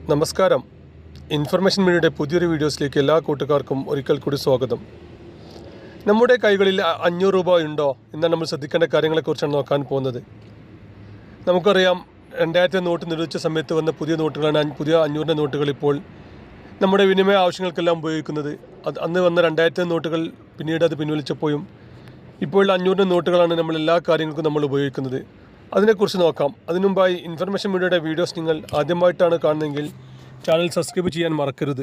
നമസ്കാരം. ഇൻഫർമേഷൻ മീഡിയയുടെ പുതിയൊരു വീഡിയോസിലേക്ക് എല്ലാ കൂട്ടുകാർക്കും ഒരിക്കൽ കൂടി സ്വാഗതം. നമ്മുടെ കൈകളിൽ 500 രൂപ ഉണ്ടോ എന്നാൽ നമ്മൾ ശ്രദ്ധിക്കേണ്ട കാര്യങ്ങളെക്കുറിച്ചാണ് നോക്കാൻ പോകുന്നത്. നമുക്കറിയാം, 2000 നോട്ട് നിരോധിച്ച സമയത്ത് വന്ന പുതിയ നോട്ടുകളാണ് പുതിയ 500 നോട്ടുകൾ ഇപ്പോൾ നമ്മുടെ വിനിമയ ആവശ്യങ്ങൾക്കെല്ലാം ഉപയോഗിക്കുന്നത്. അന്ന് വന്ന 2000 നോട്ടുകൾ പിന്നീട് അത് പിൻവലിച്ചപ്പോഴും ഇപ്പോൾ 500 നോട്ടുകളാണ് നമ്മൾ എല്ലാ കാര്യങ്ങൾക്കും നമ്മൾ ഉപയോഗിക്കുന്നത്. അതിനെക്കുറിച്ച് നോക്കാം. അതിനുമുമ്പായി ഇൻഫർമേഷൻ മീഡിയയുടെ വീഡിയോസ് നിങ്ങൾ ആദ്യമായിട്ടാണ് കാണുന്നതെങ്കിൽ ചാനൽ സബ്സ്ക്രൈബ് ചെയ്യാൻ മറക്കരുത്.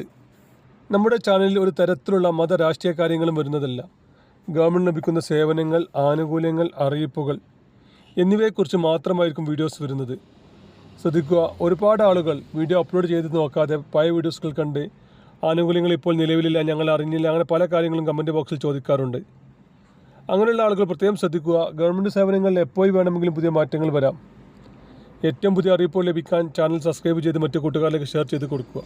നമ്മുടെ ചാനലിൽ ഒരു തരത്തിലുള്ള മത രാഷ്ട്രീയ കാര്യങ്ങളും വരുന്നതല്ല. ഗവൺമെൻറ് ലഭിക്കുന്ന സേവനങ്ങൾ, ആനുകൂല്യങ്ങൾ, അറിയിപ്പുകൾ എന്നിവയെക്കുറിച്ച് മാത്രമായിരിക്കും വീഡിയോസ് വരുന്നത്. ശ്രദ്ധിക്കുക, ഒരുപാട് ആളുകൾ വീഡിയോ അപ്ലോഡ് ചെയ്ത് നോക്കാതെ പഴയ വീഡിയോസുകൾ കണ്ട് ആനുകൂല്യങ്ങൾ ഇപ്പോൾ നിലവിലില്ല, ഞങ്ങൾ അറിഞ്ഞില്ല, അങ്ങനെ പല കാര്യങ്ങളും കമൻറ്റ് ബോക്സിൽ ചോദിക്കാറുണ്ട്. അങ്ങനെയുള്ള ആളുകൾ പ്രത്യേകം ശ്രദ്ധിക്കുക. ഗവൺമെൻറ് സേവനങ്ങളിൽ എപ്പോൾ വേണമെങ്കിലും പുതിയ മാറ്റങ്ങൾ വരാം. ഏറ്റവും പുതിയ അറിയിപ്പുകൾ ലഭിക്കാൻ ചാനൽ സബ്സ്ക്രൈബ് ചെയ്ത് മറ്റു കൂട്ടുകാരിലേക്ക് ഷെയർ ചെയ്ത് കൊടുക്കുക.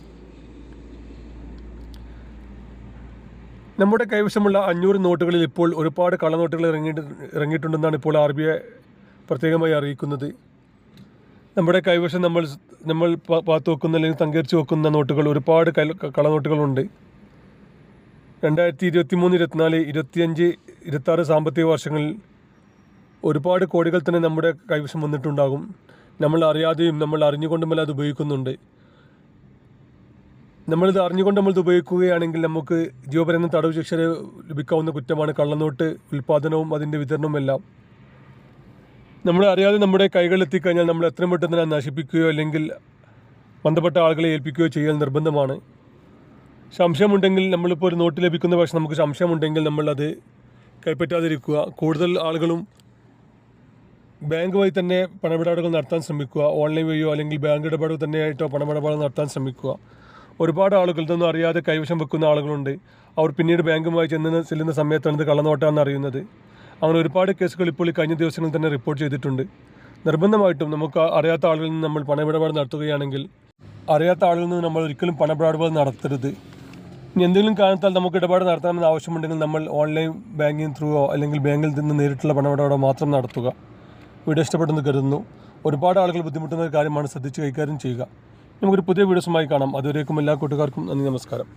നമ്മുടെ കൈവശമുള്ള 500 നോട്ടുകളിൽ ഇപ്പോൾ ഒരുപാട് കള്ളനോട്ടുകൾ ഇറങ്ങിയിട്ടുണ്ടെന്നാണ് ഇപ്പോൾ RBI പ്രത്യേകമായി അറിയിക്കുന്നത്. നമ്മുടെ കൈവശം നമ്മൾ പാത്തു വെക്കുന്ന അല്ലെങ്കിൽ സംഘടിച്ച് വെക്കുന്ന നോട്ടുകൾ ഒരുപാട് കള്ളനോട്ടുകളുണ്ട്. 2023, 24, 25, 26 സാമ്പത്തിക വർഷങ്ങളിൽ ഒരുപാട് കോടികൾ തന്നെ നമ്മുടെ കൈവശം വന്നിട്ടുണ്ടാകും. നമ്മൾ അറിയാതെയും നമ്മൾ അറിഞ്ഞുകൊണ്ടുമല്ല അത് ഉപയോഗിക്കുന്നുണ്ട്. നമ്മളിത് അറിഞ്ഞുകൊണ്ട് നമ്മളിത് ഉപയോഗിക്കുകയാണെങ്കിൽ നമുക്ക് ജീവപര്യന്തം തടവ് ശിക്ഷ ലഭിക്കാവുന്ന കുറ്റമാണ് കള്ളനോട്ട് ഉൽപ്പാദനവും അതിൻ്റെ വിതരണവും എല്ലാം. നമ്മൾ അറിയാതെ നമ്മുടെ കൈകളിലെത്തിക്കഴിഞ്ഞാൽ നമ്മൾ എത്രയും പെട്ടെന്ന് തന്നെ നശിപ്പിക്കുകയോ അല്ലെങ്കിൽ ബന്ധപ്പെട്ട ആളുകളെ ഏൽപ്പിക്കുകയോ ചെയ്യൽ നിർബന്ധമാണ്. സംശയമുണ്ടെങ്കിൽ, നമ്മളിപ്പോൾ ഒരു നോട്ട് ലഭിക്കുന്ന പക്ഷേ നമുക്ക് സംശയമുണ്ടെങ്കിൽ നമ്മളത് കൈപ്പറ്റാതിരിക്കുക. കൂടുതൽ ആളുകളും ബാങ്ക് വഴി തന്നെ പണമിടപാടുകൾ നടത്താൻ ശ്രമിക്കുക. ഓൺലൈൻ വഴിയോ അല്ലെങ്കിൽ ബാങ്ക് ഇടപാടുകൾ തന്നെയായിട്ടോ പണമിടപാടുകൾ നടത്താൻ ശ്രമിക്കുക. ഒരുപാട് ആളുകൾ ഇതൊന്നും അറിയാതെ കൈവശം വെക്കുന്ന ആളുകളുണ്ട്. അവർ പിന്നീട് ബാങ്കുമായി ചെല്ലുന്ന സമയത്താണ് ഇത് കള്ളനോട്ടാണെന്ന് അറിയുന്നത്. അങ്ങനെ ഒരുപാട് കേസുകൾ ഇപ്പോൾ ഈ കഴിഞ്ഞ ദിവസങ്ങളിൽ തന്നെ റിപ്പോർട്ട് ചെയ്തിട്ടുണ്ട്. നിർബന്ധമായിട്ടും നമുക്ക് അറിയാത്ത ആളുകളിൽ നിന്ന് നമ്മൾ പണമിടപാട് നടത്തുകയാണെങ്കിൽ അറിയാത്ത ആളുകളിൽ നിന്ന് നമ്മൾ ഒരിക്കലും പണമിടപാടുകൾ നടത്തരുത്. ഇനി എന്തെങ്കിലും കാരണത്താൽ നമുക്ക് ഇടപാട് നടത്താമെന്ന് ആവശ്യമുണ്ടെങ്കിൽ നമ്മൾ ഓൺലൈൻ ബാങ്കിങ് ത്രൂവോ അല്ലെങ്കിൽ ബാങ്കിൽ നിന്ന് നേരിട്ടുള്ള പണമിടപാടോ മാത്രം നടത്തുക. വീഡിയോ ഇഷ്ടപ്പെട്ടെന്ന് കരുതുന്നു. ഒരുപാട് ആളുകൾ ബുദ്ധിമുട്ടുന്ന ഒരു കാര്യമാണ്, ശ്രദ്ധിച്ച് കൈകാര്യം ചെയ്യുക. നമുക്കൊരു പുതിയ വീഡിയോസുമായി കാണാം. അതുവരേക്കും എല്ലാ കൂട്ടുകാർക്കും നന്ദി, നമസ്കാരം.